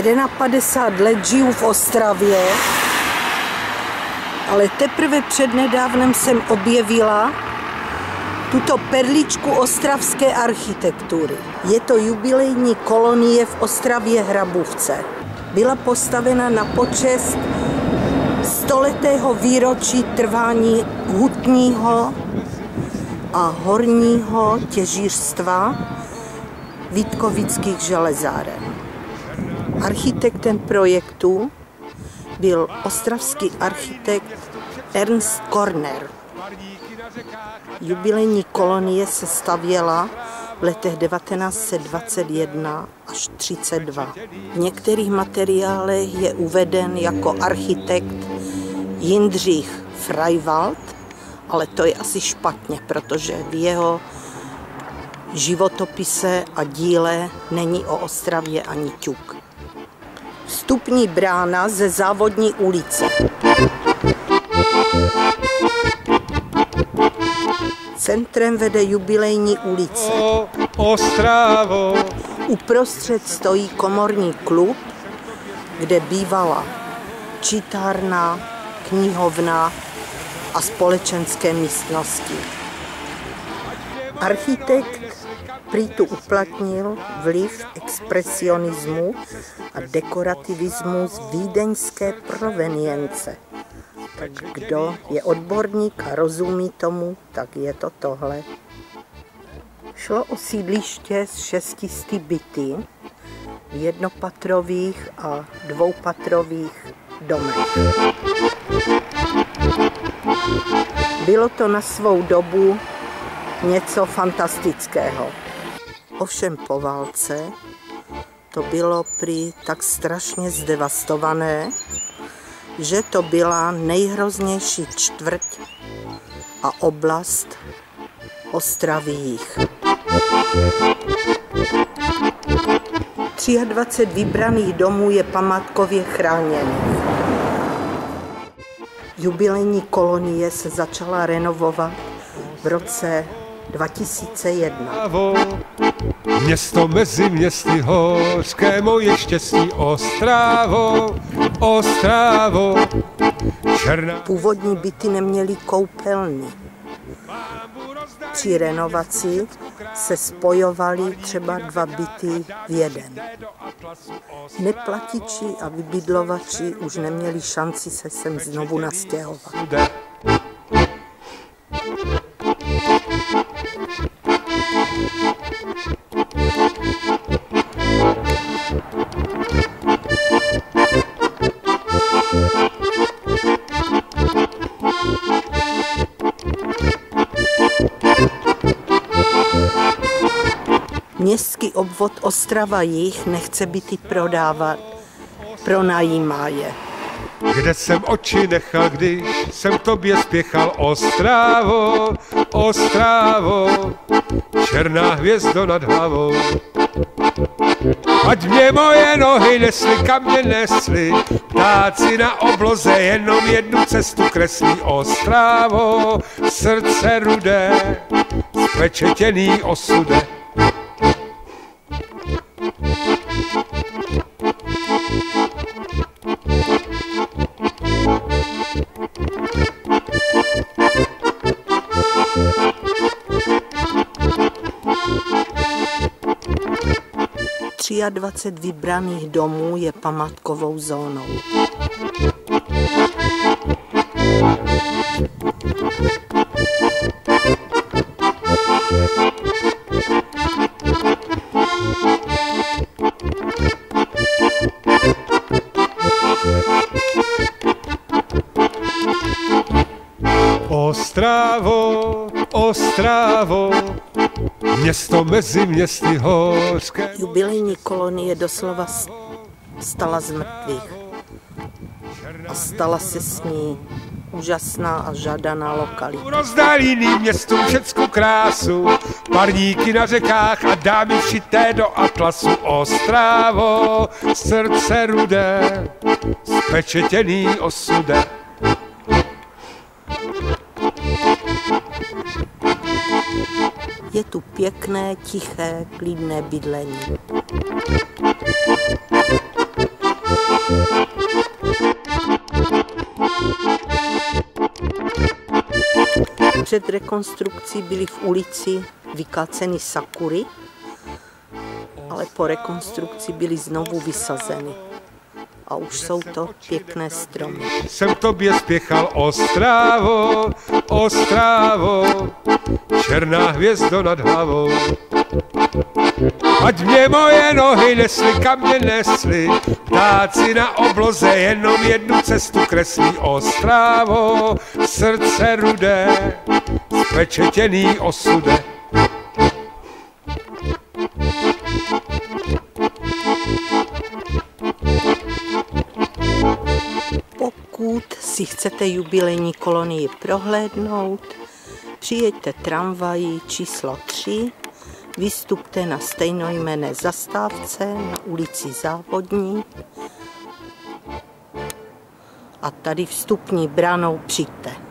51 let žiju v Ostravě, ale teprve přednedávnem jsem objevila tuto perličku ostravské architektury. Je to jubilejní kolonie v Ostravě Hrabůvce. Byla postavena na počest stoletého výročí trvání hutního a horního těžířstva Vítkovických železáren. Architektem projektu byl ostravský architekt Ernst Korner. Jubilejní kolonie se stavěla v letech 1921 až 1932. V některých materiálech je uveden jako architekt Jindřich Freiwald, ale to je asi špatně, protože v jeho životopise a díle není o Ostravě ani ťuk. Vstupní brána ze Závodní ulice. Centrem vede jubilejní ulice. Ostravo. Uprostřed stojí komorní klub, kde bývala čítárna, knihovna a společenské místnosti. Architekt prý tu uplatnil vliv expresionismu a dekorativismu z vídeňské provenience. Tak kdo je odborník a rozumí tomu, tak je to tohle. Šlo o sídliště s 600 byty v jednopatrových a dvoupatrových domech. Bylo to na svou dobu něco fantastického. Ovšem po válce to bylo prý tak strašně zdevastované, že to byla nejhroznější čtvrť a oblast Ostravy Jih. 23 vybraných domů je památkově chráněných. Jubilejní kolonie se začala renovovat v roce 2001. Město mezi městy hořké, moje štěstí Ostravo, Ostravo, černá. Původní byty neměly koupelny. Při renovaci se spojovaly třeba 2 byty v jeden. Neplatiči a vybydlovači už neměli šanci se sem znovu nastěhovat. Městský obvod Ostrava Jih nechce byty prodávat, pronajímá je. Kde jsem oči nechal, když jsem k tobě spěchal, Ostravo, Ostravo, černá hvězdo nad hlavou. Ať mě moje nohy nesly, kam mě nesly, ptáci na obloze jenom jednu cestu kreslí, Ostravo, srdce rudé, spečetěný osude. A 20 vybraných domů je památkovou zónou. Ostravo, Ostravo, město mezi městy hořké. Jubilejní kolonie doslova stala z mrtvých a stala se s ní úžasná a žádaná lokalita. Rozdál jiným městům všeckou krásu, parníky na řekách a dámy všité do atlasu, Ostravo, srdce rudé, spečetěný osude. Je tu pěkné, tiché, klidné bydlení. Před rekonstrukcí byly v ulici vykáceny sakury, ale po rekonstrukci byly znovu vysazeny. A už jsou to pěkné stromy. Jsem tobě spěchal Ostrávo, Ostrávo, černá hvězdo nad hlavou. Ať mě moje nohy nesly, kam mě nesly, ptáci na obloze jenom jednu cestu kreslí. Ostrávo, srdce rudé, spečetěný osude. Pokud si chcete jubilejní kolonii prohlédnout, přijeďte tramvají číslo 3, vystupte na stejnojmenné zastávce na ulici Závodní a tady vstupní branou přijďte.